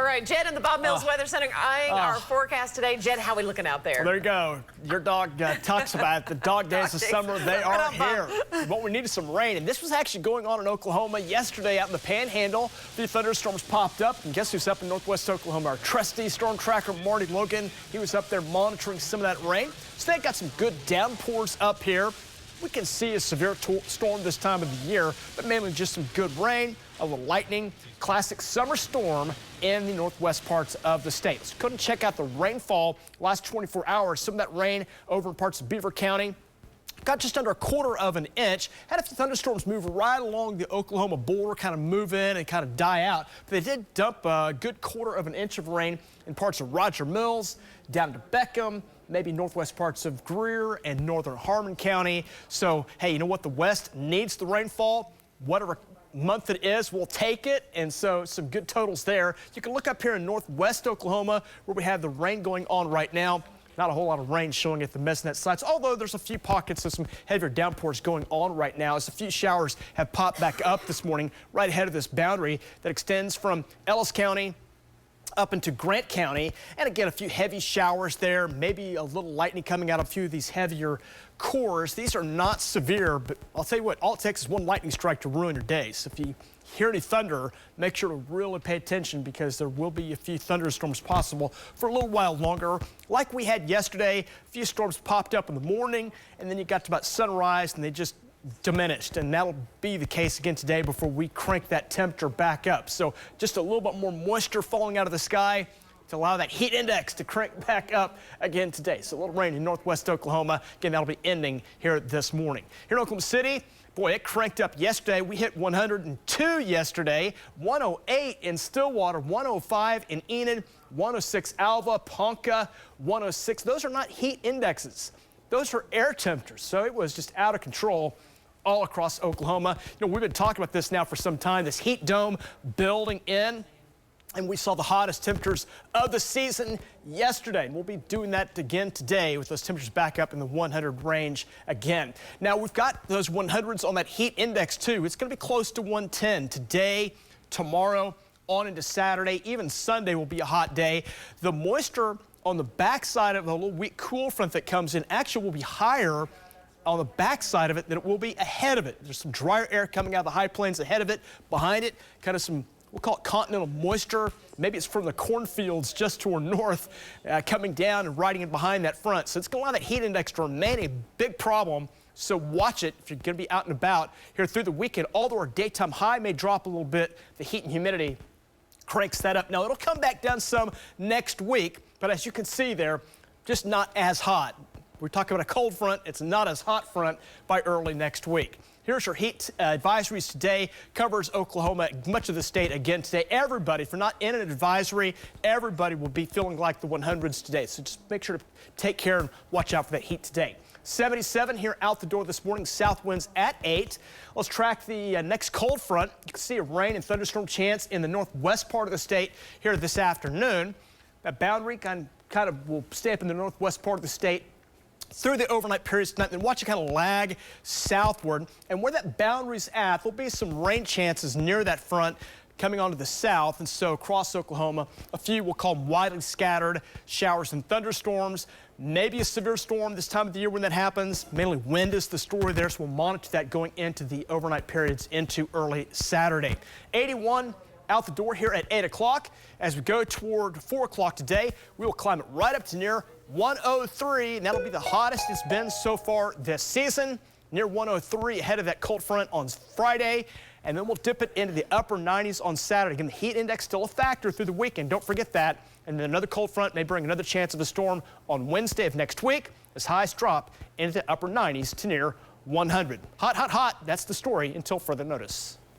right, Jed in the Bob Mills Weather Center eyeing our forecast today. Jed, how are we looking out there? Well, there you go. Your dog talks about it. The dog days of summer, they are here. What we need is some rain, and this was actually going on in Oklahoma yesterday out in the Panhandle. A few thunderstorms popped up, and guess who's up in northwest Oklahoma? Our trusty storm tracker, Marty Logan. He was up there monitoring some of that rain. So they got some good downpours up here. We can see a severe storm this time of the year, but mainly just some good rain, a little lightning, classic summer storm in the northwest parts of the state. So couldn't check out the rainfall last 24 hours. Some of that rain over in parts of Beaver County. Got just under 1/4 of an inch. Had a few thunderstorms move right along the Oklahoma border, kind of move in and kind of die out. But they did dump a good 1/4 of an inch of rain in parts of Roger Mills, down to Beckham, maybe northwest parts of Greer and northern Harmon County. So, hey, you know what? The West needs the rainfall. Whatever month it is, we'll take it. And so some good totals there. You can look up here in northwest Oklahoma where we have the rain going on right now. Not a whole lot of rain showing at the Mesnet sites, although there's a few pockets of some heavier downpours going on right now as a few showers have popped back up this morning right ahead of this boundary that extends from Ellis County up into Grant County. And again, a few heavy showers there, maybe a little lightning coming out of a few of these heavier cores. These are not severe, but I'll tell you what, all it takes is one lightning strike to ruin your day. So if you hear any thunder, make sure to really pay attention because there will be a few thunderstorms possible for a little while longer. Like we had yesterday, a few storms popped up in the morning, and then you got to about sunrise and they just diminished, and that'll be the case again today before we crank that temperature back up. So just a little bit more moisture falling out of the sky to allow that heat index to crank back up again today. So a little rain in northwest Oklahoma. Again, that'll be ending here this morning. Here in Oklahoma City, boy, it cranked up yesterday. We hit 102 yesterday, 108 in Stillwater, 105 in Enid, 106 Alva, Ponca, 106. Those are not heat indexes. Those are air temperatures. So it was just out of control all across Oklahoma. You know, we've been talking about this now for some time, this heat dome building in. And we saw the hottest temperatures of the season yesterday. And we'll be doing that again today with those temperatures back up in the 100 range again. Now, we've got those 100s on that heat index, too. It's going to be close to 110 today, tomorrow, on into Saturday. Even Sunday will be a hot day. The moisture on the backside of the little weak cool front that comes in actually will be higher on the backside of it than it will be ahead of it. There's some drier air coming out of the high plains ahead of it, behind it, kind of some, we'll call it continental moisture. Maybe it's from the cornfields just to our north, coming down and riding in behind that front. So it's going to allow that heat index to remain a big problem. So watch it if you're going to be out and about here through the weekend. Although our daytime high may drop a little bit, the heat and humidity cranks that up. Now, it'll come back down some next week, but as you can see there, just not as hot. We're talking about a cold front. It's not as hot front by early next week. Here's your heat advisories today. Covers Oklahoma, much of the state again today. Everybody, if you're not in an advisory, everybody will be feeling like the 100s today. So just make sure to take care and watch out for that heat today. 77 here out the door this morning, south winds at 8. Let's track the next cold front. You can see a rain and thunderstorm chance in the northwest part of the state here this afternoon. That boundary kind of will stay up in the northwest part of the state through the overnight periods tonight, then watch it kind of lag southward. And where that boundary's at, there'll be some rain chances near that front coming onto the south. And so across Oklahoma, a few we'll call them widely scattered showers and thunderstorms. Maybe a severe storm this time of the year when that happens. Mainly wind is the story there, so we'll monitor that going into the overnight periods into early Saturday. 81 out the door here at 8 o'clock. As we go toward 4 o'clock today, we will climb it right up to near 103, and that'll be the hottest it's been so far this season. Near 103 ahead of that cold front on Friday, and then we'll dip it into the upper 90s on Saturday. Again, the heat index still a factor through the weekend. Don't forget that. And then another cold front may bring another chance of a storm on Wednesday of next week as highs drop into the upper 90s to near 100. Hot, hot, hot. That's the story until further notice.